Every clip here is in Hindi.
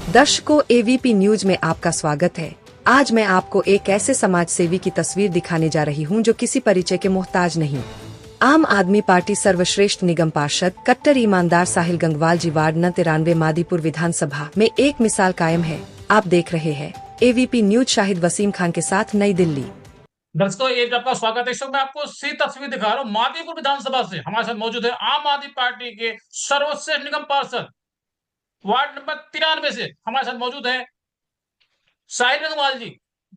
दर्शकों, एवीपी न्यूज में आपका स्वागत है। आज मैं आपको एक ऐसे समाज सेवी की तस्वीर दिखाने जा रही हूं जो किसी परिचय के मोहताज नहीं। आम आदमी पार्टी सर्वश्रेष्ठ निगम पार्षद कट्टर ईमानदार साहिल गंगवाल जी वार्ड न 93 मादीपुर विधानसभा में एक मिसाल कायम है। आप देख रहे हैं एवीपी न्यूज। शाहिद वसीम खान के साथ, नई दिल्ली। दर्शकों, एक आपका स्वागत है। इस वक्त मैं आपको सी तस्वीर दिखा रहा हूँ मादीपुर विधानसभा से। हमारे साथ मौजूद है आम आदमी पार्टी के सर्वश्रेष्ठ निगम पार्षद वार्ड नंबर 93 से हमारे साथ मौजूद है साहिल गंगवाल जी,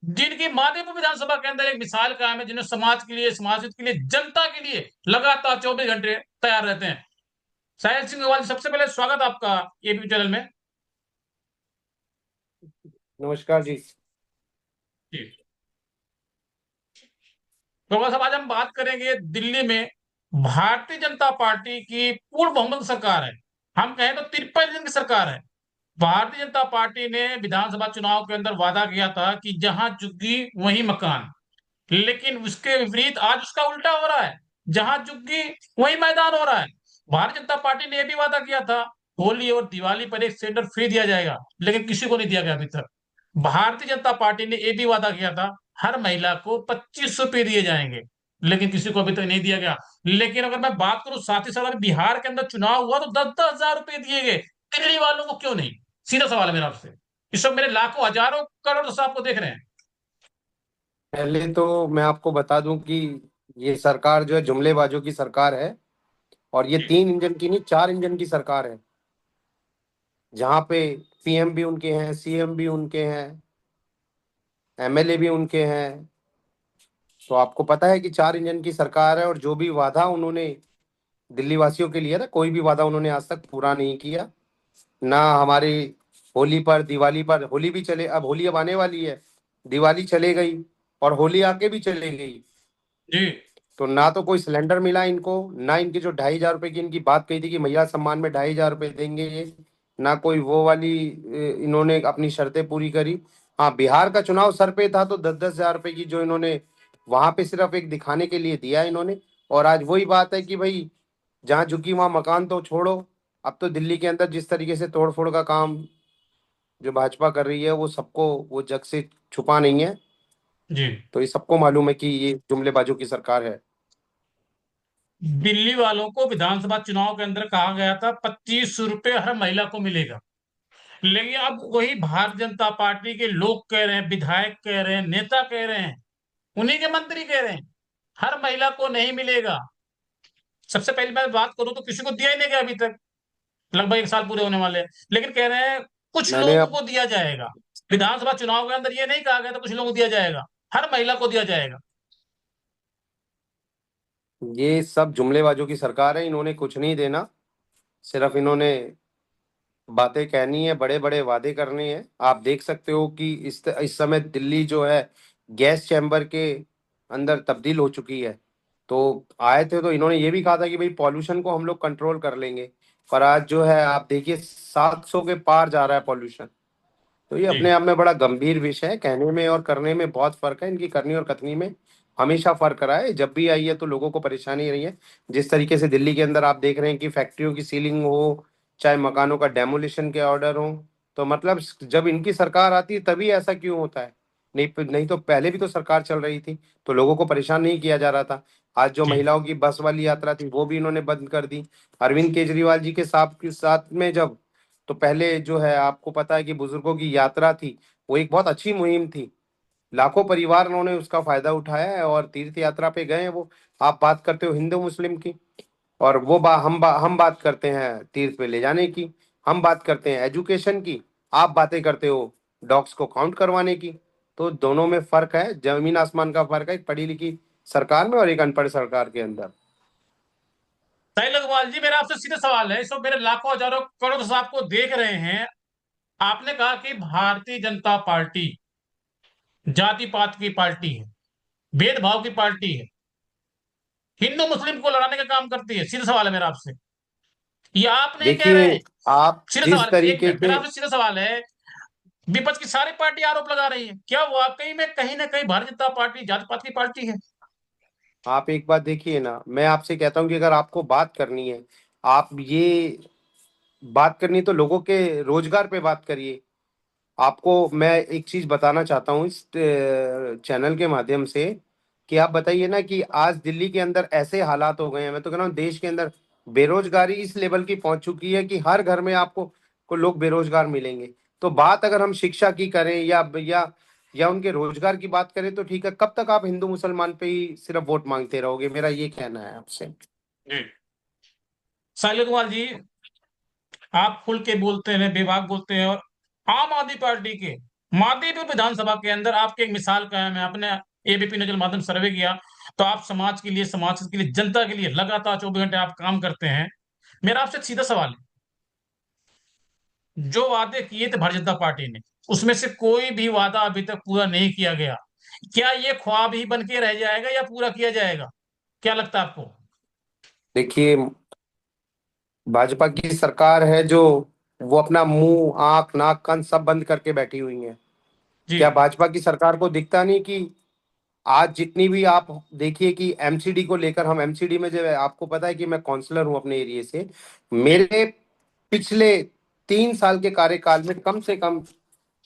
जिनकी मादीपुर विधानसभा के अंदर एक मिसाल कायम है, जिन्हें समाज के लिए, समाज हित के लिए, जनता के लिए लगातार 24 घंटे तैयार रहते हैं। साहिल सिंह गंगवाल जी, सबसे पहले स्वागत आपका एबीपी चैनल में। नमस्कार जी। जी। तो साहब, आज हम बात करेंगे दिल्ली में भारतीय जनता पार्टी की पूर्ण बहुमत सरकार है। हम कहें तो 53 दिन की सरकार है। भारतीय जनता पार्टी ने विधानसभा चुनाव के अंदर वादा किया था कि जहां झुग्गी वहीं मकान, लेकिन उसके विपरीत आज उसका उल्टा हो रहा है। जहां झुग्गी वहीं मैदान हो रहा है। भारतीय जनता पार्टी ने यह भी वादा किया था होली और दिवाली पर एक सिलेंडर फ्री दिया जाएगा, लेकिन किसी को नहीं दिया गया अभी तक। भारतीय जनता पार्टी ने यह भी वादा किया था हर महिला को 25 रुपए दिए जाएंगे, लेकिन किसी को अभी तक नहीं दिया गया। लेकिन अगर मैं बात करूं, साथ ही साथ अगर बिहार के अंदर चुनाव हुआ तो 10-10 हजार रुपए दिए गए। दिल्ली वालों को क्यों नहीं? सीधा सवाल है मेरा आपसे। इस वक्त मेरे लाखों हजारों करोड़ दोस्त आपको देख रहे हैं। पहले तो मैं आपको बता दूं कि ये सरकार जो है जुमलेबाजों की सरकार है। और ये जी। 3 इंजन की नहीं, 4 इंजन की सरकार है। जहाँ पे पीएम भी उनके हैं, सीएम भी उनके हैं, एमएलए भी उनके हैं। तो आपको पता है कि 4 इंजन की सरकार है। और जो भी वादा उन्होंने दिल्ली वासियों के लिए था, कोई भी वादा उन्होंने आज तक पूरा नहीं किया। ना हमारी होली पर, दिवाली पर, होली भी चले, अब होली अब आने वाली है, दिवाली चले गई और होली आके भी चले गई। जी। तो ना तो कोई सिलेंडर मिला इनको, ना इनकी जो 2,500 रुपए की इनकी बात कही थी कि महिला सम्मान में 2,500 रुपए देंगे ये, ना कोई वो वाली इन्होंने अपनी शर्तें पूरी करी। हाँ, बिहार का चुनाव सर पे था तो 10-10 हजार रुपए की जो इन्होंने वहां पे सिर्फ एक दिखाने के लिए दिया इन्होंने। और आज वही बात है कि भाई जहाँ झुकी वहां मकान तो छोड़ो। अब तो दिल्ली के अंदर जिस तरीके से तोड़ फोड़ का काम जो भाजपा कर रही है वो सबको, वो जग से छुपा नहीं है। जी। तो ये सबको मालूम है कि ये जुमलेबाजों की सरकार है। दिल्ली वालों को विधानसभा चुनाव के अंदर कहा गया था 25 रुपए हर महिला को मिलेगा, लेकिन अब वही भारतीय जनता पार्टी के लोग कह रहे हैं, विधायक कह रहे हैं, नेता कह रहे हैं, उन्हीं के मंत्री कह रहे हैं हर महिला को नहीं मिलेगा। सबसे पहली मैं बात करूं तो किसी को दिया ही नहीं गया अभी तक। लगभग एक साल पूरे होने वाले हैं, लेकिन कह रहे हैं कुछ मैंने लोगों अब को दिया जाएगा। विधानसभा चुनाव के अंदर ये नहीं कहा गया था कुछ लोगों को दिया जाएगा, हर महिला को दिया जाएगा। ये सब जुमलेबाजों की सरकार है, इन्होंने कुछ नहीं देना। सिर्फ इन्होंने बातें कहनी है, बड़े बड़े वादे करने हैं। आप देख सकते हो कि इस समय दिल्ली जो है गैस चैम्बर के अंदर तब्दील हो चुकी है। तो आए थे तो इन्होंने ये भी कहा था कि भाई पॉल्यूशन को हम लोग कंट्रोल कर लेंगे। पर आज जो है आप देखिए 700 के पार जा रहा है पॉल्यूशन। तो ये जी। अपने आप में बड़ा गंभीर विषय है। कहने में और करने में बहुत फर्क है, इनकी करनी और कथनी में हमेशा फर्क रहा है। जब भी आई है तो लोगों को परेशानी रही है। जिस तरीके से दिल्ली के अंदर आप देख रहे हैं कि फैक्ट्रियों की सीलिंग हो, चाहे मकानों का डेमोलिशन के ऑर्डर हो, तो मतलब जब इनकी सरकार आती है तभी ऐसा क्यों होता है? नहीं नहीं तो पहले भी तो सरकार चल रही थी तो लोगों को परेशान नहीं किया जा रहा था। आज जो जी। महिलाओं की बस वाली यात्रा थी वो भी इन्होंने बंद कर दी। अरविंद केजरीवाल जी के साथ में जब, तो पहले जो है आपको पता है कि बुजुर्गों की यात्रा थी, वो एक बहुत अच्छी मुहिम थी। लाखों परिवार उन्होंने उसका फायदा उठाया है और तीर्थ यात्रा पे गए हैं वो। आप बात करते हो हिंदू मुस्लिम की, और वो हम बात करते हैं तीर्थ पे ले जाने की। हम बात करते हैं एजुकेशन की, आप बातें करते हो डॉग्स को काउंट करवाने की। तो दोनों में फर्क है, जमीन आसमान का फर्क है, एक पढ़ी लिखी सरकार में और एक अनपढ़ सरकार के अंदर। साहिल अग्रवाल जी, मेरा आपसे सीधा सवाल है। इस वक्त मेरे लाखों हजारों करोड़ दोस्त आपको देख रहे हैं। आपने कहा कि भारतीय जनता पार्टी जाति पात की पार्टी है, भेदभाव की पार्टी है, हिंदू मुस्लिम को लड़ाने का काम करती है। सीधा सवाल है मेरा आपसे, ये आप नहीं कह रहे देखिए, हैं। आप सीधा जिस सवाल है, एक तरीके मिनट, मेरा के, आपसे सीधा सवाल है। विपक्ष की सारी पार्टी आरोप लगा रही है, क्या वाकई में कहीं ना कहीं भारतीय जनता पार्टी जाति पात की पार्टी है? आप एक बात देखिए ना, मैं आपसे कहता हूँ कि अगर आपको बात करनी है, आप ये बात करनी है तो लोगों के रोजगार पे बात करिए। आपको मैं एक चीज बताना चाहता हूँ इस चैनल के माध्यम से, कि आप बताइए ना कि आज दिल्ली के अंदर ऐसे हालात हो गए हैं, मैं तो कह रहा हूँ देश के अंदर बेरोजगारी इस लेवल की पहुंच चुकी है कि हर घर में आपको को लोग बेरोजगार मिलेंगे। तो बात अगर हम शिक्षा की करें या उनके रोजगार की बात करें तो ठीक है, कब तक आप हिंदू मुसलमान पे ही सिर्फ वोट मांगते रहोगे, मेरा ये कहना है आपसे। जी। साहिल कुमार जी, आप खुल के बोलते हैं, बेबाक बोलते हैं, और आम आदमी पार्टी के मादीपुर विधानसभा के अंदर आपकी एक मिसाल कायम है। आपने एबीपी नजर माध्यम सर्वे किया, तो आप समाज के लिए, जनता के लिए लगातार 24 घंटे आप काम करते हैं। मेरा आपसे एक सीधा सवाल है, जो वादे किए थे भारतीय जनता पार्टी ने, उसमें से कोई भी वादा अभी तक पूरा नहीं किया गया। क्या ये ख्वाब ही बन के रह जाएगा या पूरा किया जाएगा? क्या लगता है आपको? देखिए, भाजपा की सरकार है जो वो अपना मुंह आंख नाक कान सब बंद करके बैठी हुई है। जी। क्या भाजपा की सरकार को दिखता नहीं कि आज जितनी भी आप देखिए कि एमसीडी को लेकर, हम एमसीडी में जो है, आपको पता है कि मैं काउंसलर हूं अपने एरिया से। जी। मेरे पिछले 3 साल के कार्यकाल में कम से कम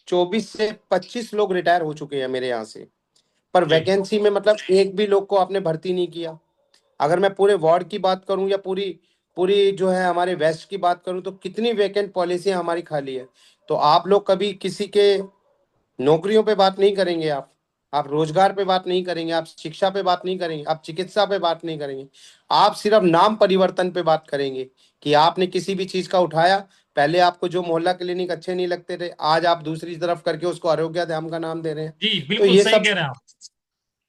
24 से 25 लोग रिटायर हो चुके हैं मेरे यहाँ से। पर जी। वैकेंसी में मतलब एक भी लोग को आपने भर्ती नहीं किया। अगर मैं पूरे वार्ड की बात करूं या पूरी पूरी जो है हमारे वेस्ट की बात करूं तो कितनी वैकेंट पॉलिसियां हमारी खाली है। तो आप लोग कभी किसी के नौकरियों पे बात नहीं करेंगे, आप रोजगार पे बात नहीं करेंगे, आप शिक्षा पे बात नहीं करेंगे, आप चिकित्सा पे बात नहीं करेंगे। आप सिर्फ नाम परिवर्तन पे बात करेंगे कि आपने किसी भी चीज का उठाया। पहले आपको जो मोहल्ला क्लिनिक अच्छे नहीं लगते थे, आज आप दूसरी तरफ करके उसको आरोग्य धाम का नाम दे रहे हैं। जी, तो बिल्कुल ये सही सब, कह रहे हैं आप।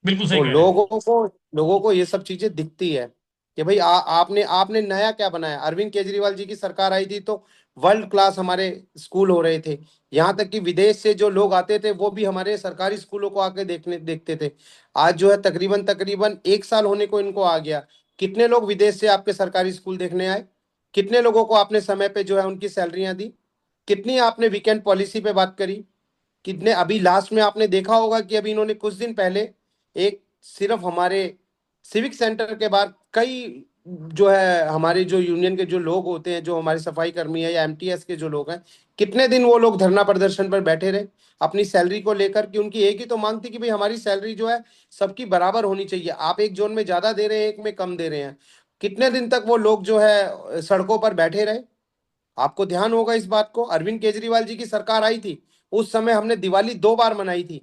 बिल्कुल सही तो कह रहे हैं। लोगों को ये सब चीजें दिखती है कि भाई आपने आपने नया क्या बनाया। अरविंद केजरीवाल जी की सरकार आई थी तो वर्ल्ड क्लास हमारे स्कूल हो रहे थे। यहाँ तक कि विदेश से जो लोग आते थे वो भी हमारे सरकारी स्कूलों को आके देखते थे। आज जो है तकरीबन तकरीबन 1 साल होने को इनको आ गया। कितने लोग विदेश से आपके सरकारी स्कूल देखने आए? कितने लोगों को आपने समय पे जो है उनकी सैलरियां दी? कितनी आपने वीकेंड पॉलिसी पे बात करी? कितने अभी लास्ट में आपने देखा होगा कि अभी इन्होंने कुछ दिन पहले एक सिर्फ हमारे सिविक सेंटर के बाहर कई जो है हमारे जो यूनियन के जो लोग होते हैं, जो हमारे सफाई कर्मी है या एमटीएस के जो लोग हैं, कितने दिन वो लोग धरना प्रदर्शन पर बैठे रहे अपनी सैलरी को लेकर। कि उनकी एक ही तो मांग थी कि भाई हमारी सैलरी जो है सबकी बराबर होनी चाहिए। आप एक जोन में ज्यादा दे रहे हैं, एक में कम दे रहे हैं। कितने दिन तक वो लोग जो है सड़कों पर बैठे रहे? आपको ध्यान होगा इस बात को, अरविंद केजरीवाल जी की सरकार आई थी उस समय हमने दिवाली 2 बार मनाई थी।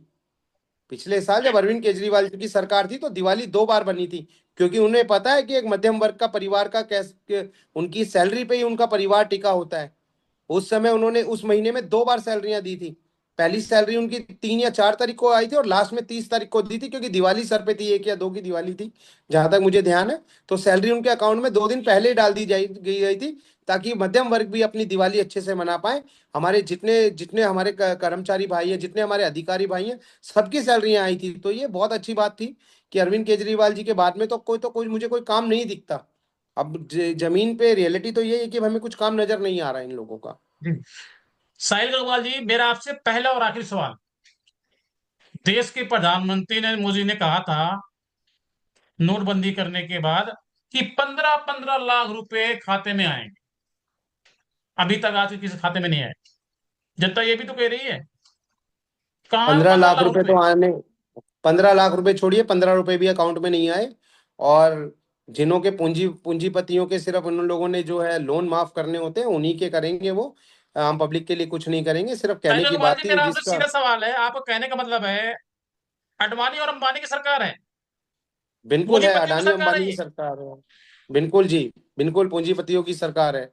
पिछले साल जब अरविंद केजरीवाल जी की सरकार थी तो दिवाली 2 बार बनी थी। क्योंकि उन्हें पता है कि एक मध्यम वर्ग का परिवार का उनकी सैलरी पे ही उनका परिवार टिका होता है। उस समय उन्होंने उस महीने में 2 बार सैलरियां दी थी। पहली सैलरी उनकी 3 या 4 तारीख को आई थी और लास्ट में 30 तारीख को दी थी, क्योंकि दिवाली सर पे थी, 1 या 2 की दिवाली थी जहां तक मुझे ध्यान है। तो सैलरी उनके अकाउंट में 2 दिन पहले ही डाल दी गई थी, ताकि मध्यम वर्ग भी अपनी दिवाली अच्छे से मना पाए। हमारे जितने जितने हमारे कर्मचारी भाई हैं, जितने हमारे अधिकारी भाई हैं, सबकी सैलरियां आई थी। तो ये बहुत अच्छी बात थी कि अरविंद केजरीवाल जी के बाद में तो कोई मुझे कोई काम नहीं दिखता। अब जमीन पे रियलिटी तो ये है कि हमें कुछ काम नजर नहीं आ रहा है इन लोगों का। जी। साहिल गढ़वाल जी, मेरा आपसे पहला और आखिरी सवाल। देश के प्रधानमंत्री ने मोदी ने कहा था नोटबंदी करने के बाद कि 15-15 लाख रुपए खाते में आएंगे। अभी तक आज किसी खाते में नहीं आए। जनता ये भी तो कह रही है, कहाँ है वो पंद्रह पंद्रह लाख लाख रुपए रुपए तो आने 15 लाख रुपए छोड़िए, 15 रुपए भी अकाउंट में नहीं आए। और जिन्हों के पूंजीपतियों के सिर्फ उन लोगों ने जो है लोन माफ करने होते हैं उन्हीं के करेंगे वो। आम पब्लिक के लिए कुछ नहीं करेंगे, सिर्फ कहने साहिल की गढ़वाल जी, बात थी मेरा आपसे जिसका। सीधा सवाल है, आपका कहने का मतलब है अडवाणी और अंबानी की सरकार है, बिल्कुल है, पूंजीपतियों की अडानी सरकार है अंबानी की ये? सरकार है। बिल्कुल जी, बिल्कुल पूंजीपतियों की सरकार है।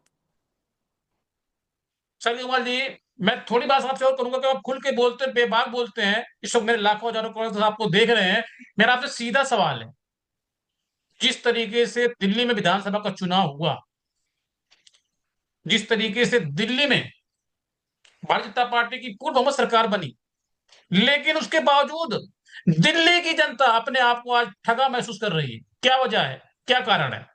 साहिल गढ़वाल जी, मैं थोड़ी बात आपसे और करूंगा कि आप खुल के बोलते हैं, बेबाक बोलते हैं। इस वक्त मेरे लाखों हजारों करोड़ तो आपको देख रहे हैं। मेरा आपसे सीधा सवाल है, जिस तरीके से दिल्ली में विधानसभा का चुनाव हुआ, जिस तरीके से दिल्ली में भारतीय जनता पार्टी की पूर्ण बहुमत सरकार बनी, लेकिन उसके बावजूद दिल्ली की जनता अपने आप को आज ठगा महसूस कर रही है। क्या वजह है, क्या कारण है?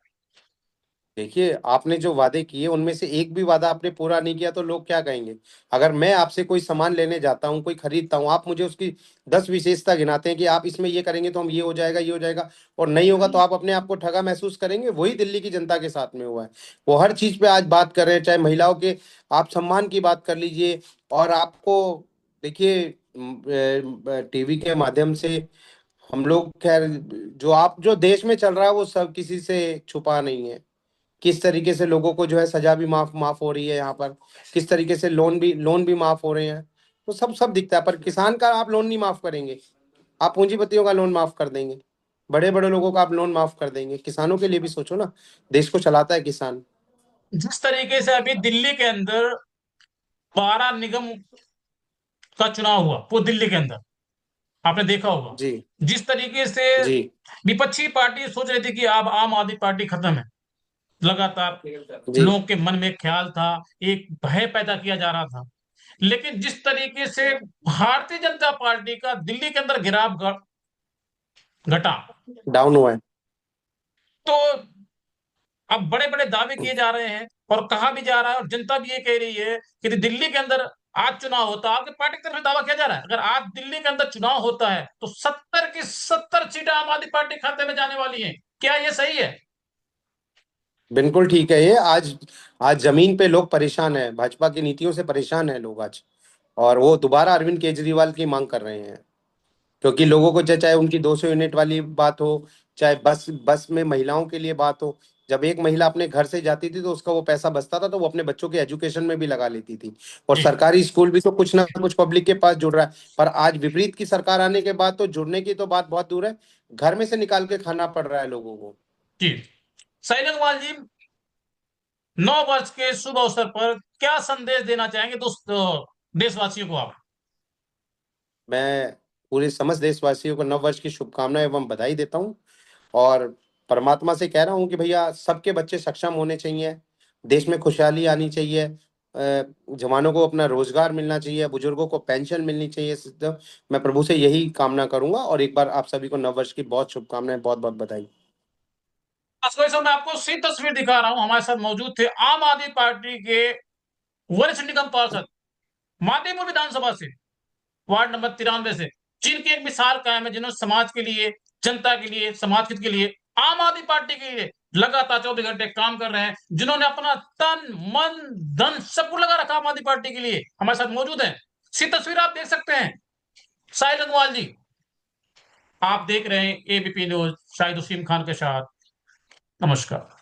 देखिए, आपने जो वादे किए उनमें से एक भी वादा आपने पूरा नहीं किया तो लोग क्या कहेंगे। अगर मैं आपसे कोई सामान लेने जाता हूँ, कोई खरीदता हूँ, आप मुझे उसकी 10 विशेषता गिनाते हैं कि आप इसमें ये करेंगे तो हम ये हो जाएगा, ये हो जाएगा, और नहीं होगा तो आप अपने आप को ठगा महसूस करेंगे। वही दिल्ली की जनता के साथ में हुआ है। वो हर चीज पे आज बात कर रहे हैं, चाहे महिलाओं के आप सम्मान की बात कर लीजिए, और आपको देखिए, टीवी के माध्यम से हम लोग, खैर, जो आप जो देश में चल रहा है वो सब किसी से छुपा नहीं है। किस तरीके से लोगों को जो है सजा भी माफ माफ हो रही है यहाँ पर, किस तरीके से लोन भी माफ हो रहे हैं, तो सब सब दिखता है। पर किसान का आप लोन नहीं माफ करेंगे, आप पूंजीपतियों का लोन माफ कर देंगे, बड़े बड़े लोगों का आप लोन माफ कर देंगे। किसानों के लिए भी सोचो ना, देश को चलाता है किसान। जिस तरीके से अभी दिल्ली के अंदर 12 निगम का चुनाव हुआ पूरी दिल्ली के अंदर, आपने देखा होगा। जी। जिस तरीके से जी। विपक्षी पार्टी सोच रही थी कि अब आम आदमी पार्टी खत्म है, लगातार जी। लोगों के मन में एक ख्याल था, एक भय पैदा किया जा रहा था। लेकिन जिस तरीके से भारतीय जनता पार्टी का दिल्ली के अंदर गिराव घटा, डाउन हुआ है। तो अब बड़े बड़े दावे किए जा रहे हैं और कहा भी जा रहा है और जनता भी ये कह रही है कि दिल्ली के अंदर आज चुनाव होता है, आपके पार्टी की तरफ से दावा किया जा रहा है अगर आज दिल्ली के अंदर चुनाव होता है तो 70 की 70 सीटें आम आदमी पार्टी खाते में जाने वाली हैं। क्या ये सही है? बिल्कुल ठीक है ये। आज आज जमीन पे लोग परेशान है, भाजपा की नीतियों से परेशान है लोग आज। और वो दोबारा अरविंद केजरीवाल की मांग कर रहे हैं, क्योंकि लोगों को चाहे चाहे उनकी 200 यूनिट वाली बात हो, चाहे बस बस में महिलाओं के लिए बात हो। जब एक महिला अपने घर से जाती थी तो उसका वो पैसा बचता था, तो वो अपने बच्चों के एजुकेशन में भी लगा लेती थी। और जी सरकारी स्कूल भी तो कुछ ना कुछ पब्लिक के पास जुड़ रहा है। पर आज विपरीत की सरकार आने के बाद तो जुड़ने की तो बात बहुत दूर है, घर में से निकाल के खाना पड़ रहा है लोगों को। जी। साइलेंट कुमार जी, 9 वर्ष के शुभ अवसर पर क्या संदेश देना चाहेंगे दोस्तों देशवासियों को आप? मैं पूरे समस्त देशवासियों को नव वर्ष की शुभकामनाएं एवं बधाई देता हूँ। और परमात्मा से कह रहा हूँ कि भैया सबके बच्चे सक्षम होने चाहिए, देश में खुशहाली आनी चाहिए, जवानों को अपना रोजगार मिलना चाहिए, बुजुर्गों को पेंशन मिलनी चाहिए। तो मैं प्रभु से यही कामना करूंगा। और एक बार आप सभी को नव वर्ष की बहुत शुभकामनाएं, बहुत बहुत बधाई। वैसे मैं आपको सी तस्वीर दिखा रहा हूं, हमारे साथ मौजूद थे आम आदमी पार्टी के वरिष्ठ निगम पार्षद मादेपुर विधानसभा से, वार्ड नंबर 93 से, जिनकी एक मिसाल कायम है, जिन्होंने समाज के लिए, जनता के लिए, समाज हित के लिए, आम आदमी पार्टी के लिए लगातार 24 घंटे काम कर रहे हैं, जिन्होंने अपना तन मन धन सब कुछ लगा रखा आम आदमी पार्टी के लिए, हमारे साथ मौजूद है। सी तस्वीर आप देख सकते हैं। साहिल अग्रवाल जी, आप देख रहे हैं एबीपी न्यूज, शाहिद उसीम खान के साथ। नमस्कार।